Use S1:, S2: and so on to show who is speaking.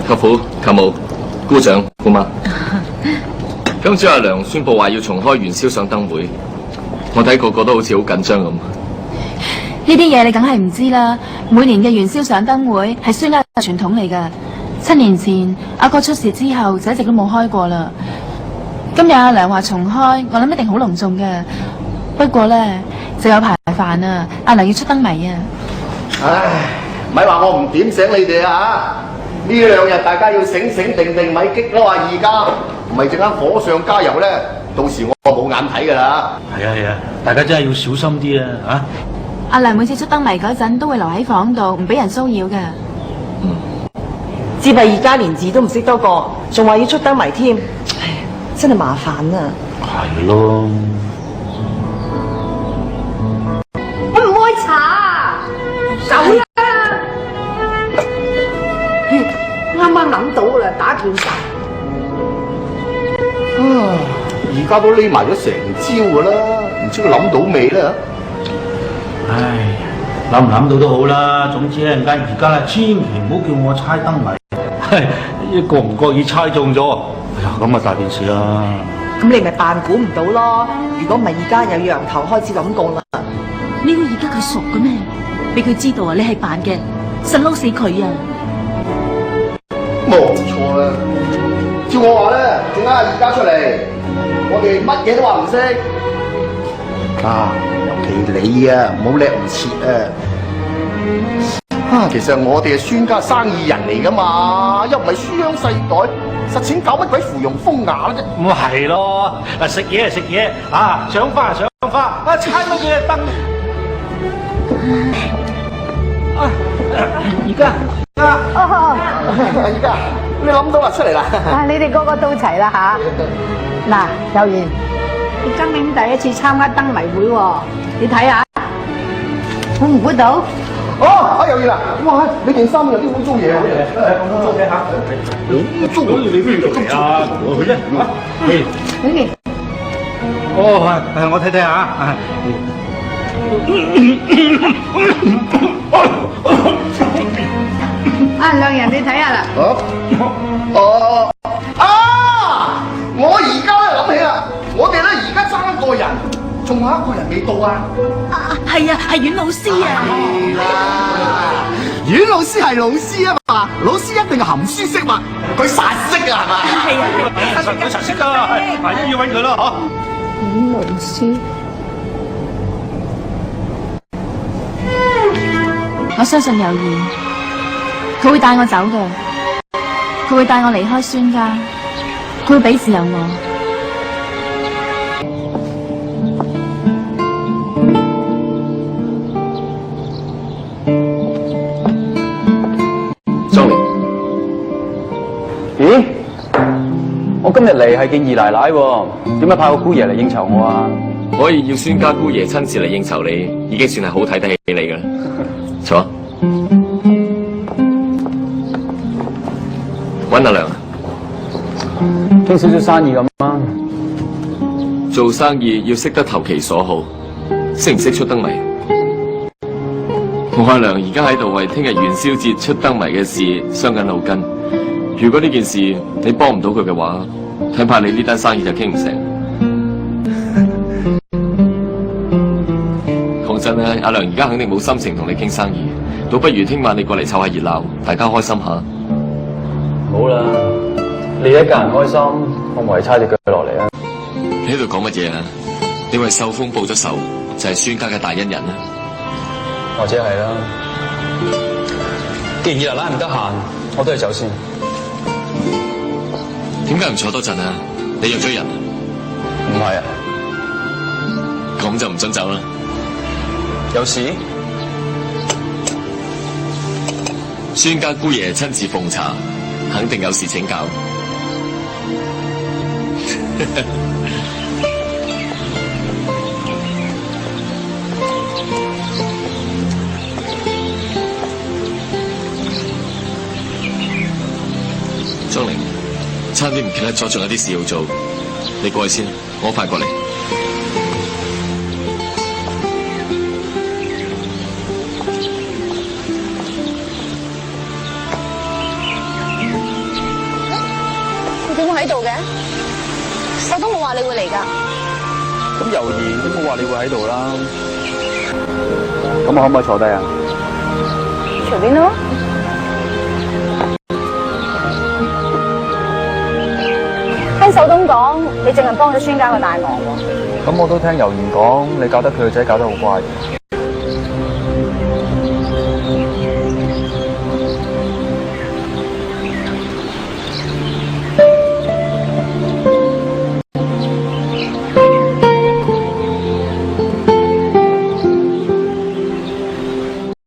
S1: 舅父、舅母、姑丈、姑媽。今朝阿娘宣布話要重開元宵上燈會，我睇個個都好似好緊張咁。
S2: 呢啲嘢你梗係唔知啦。每年嘅元宵上燈會係孫家嘅傳統嚟㗎。7年前阿哥出事之後就一直都冇開過啦。今日阿娘話重開，我諗一定好隆重嘅。不過咧就有排煩啊，阿娘要出燈謎啊。
S3: 唉，咪話我唔點醒你哋啊！呢2日大家要醒醒定定，咪激嬲阿二家，唔係陣間火上加油咧，到時我冇眼睇噶啦。
S4: 係啊，大家真係要小心啲啊！
S2: 阿娘每次出燈謎嗰陣都會留喺房度，唔俾人騷擾㗎。
S5: 只係而家連字都唔識多個，仲話要出燈謎添，唉，真係麻煩啊！
S4: 係咯。
S6: 我唔開茶，走啦！啱啱諗到啦，打斷晒。
S3: 而家都匿埋咗成朝噶啦，唔知佢諗到未咧？
S4: 唉，諗唔諗到都好啦，總之咧，而家千祈唔好叫我猜燈謎，一個唔覺意猜中咗，哎呀，咁啊大件事啦！
S5: 咁你咪扮估唔到咯。如果唔係而家又要由頭開始諗過啦。
S2: 你估而家佢熟嘅咩？俾佢知道啊，你係扮嘅，實嬲死佢啊！
S3: 冇錯啦，照我話咧，陣間而家出嚟，我哋乜嘢都話唔識。尤其你啊，唔好叻唔切啊！其實我哋係孫家生意人嚟噶嘛，又唔係書香世代，實踐搞乜鬼芙蓉風雅啫？
S4: 咁啊係咯，嗱食嘢食嘢啊，賞花賞花，啊猜乜嘢燈？而家
S3: 你諗到啦，出嚟啦！
S6: 你哋個個到齊啦吓。嗱，幼賢，你今年第一次參加燈謎會喎，你睇下，估唔估到？
S3: 幼賢啊，哇！你件衫有啲污糟嘢喎，
S4: 污糟嘅嚇，污糟你邊度嚟啊？佢啫嚇，
S6: 你
S4: 係我睇睇下。
S6: 兩人你睇下啦。
S3: 我而家咧諗起啦，我哋咧而家爭一個人，仲有一個人未到啊！
S2: 係啊，係阮老師啊！
S3: 係啦，阮老師係老師啊嘛，老師一定係含書識物，佢實識啊係嘛？
S2: 係啊，
S4: 佢實識㗎，係要揾佢咯嗬。
S6: 阮老師，
S2: 我相信幼兒，佢會帶我走嘅，佢會帶我離開孫家，佢會俾自由我。
S1: 莊玲，
S7: 咦？我今日嚟係見二奶奶喎，點解派個姑爺嚟應酬我啊？
S1: 可以要孫家姑爺親自嚟應酬你，已經算係好睇得起你噶啦。坐，揾阿娘啊！
S7: 傾少少生意咁啊！
S1: 做生意要識得投其所好，識唔識出燈謎？我阿娘而家喺度為聽日元宵節出燈謎嘅事傷緊腦筋。如果呢件事你幫唔到佢嘅話，睇怕你呢單生意就傾唔成。講真咧，阿娘而家肯定冇心情同你傾生意，倒不如聽晚你過嚟湊下熱鬧，大家開心下。
S7: 好啦，你一家人開心，我咪叉隻腳落嚟啊！
S1: 你喺度講乜嘢啊？你為秀峰報咗仇，就係孫家嘅大恩人啦。
S7: 或者係啦。既然二奶奶唔得閒，我都係走先。
S1: 點解唔坐多陣啊？你約咗人？
S7: 唔係啊，
S1: 咁就唔准走啦。
S7: 有事？
S1: 孫家姑爺親自奉茶，肯定有事請教。莊玲，差啲唔記得咗，仲有啲事要做，你過去先，我快過嚟。
S8: 我都冇話你會嚟㗎。
S7: 咁猶豫都冇話你會喺度啦。咁我可唔可以坐低啊？
S8: 隨便咯。聽手東講，你淨係幫咗孫家個大忙喎。
S7: 咁我都聽猶豫講，你教得佢個仔教得好乖。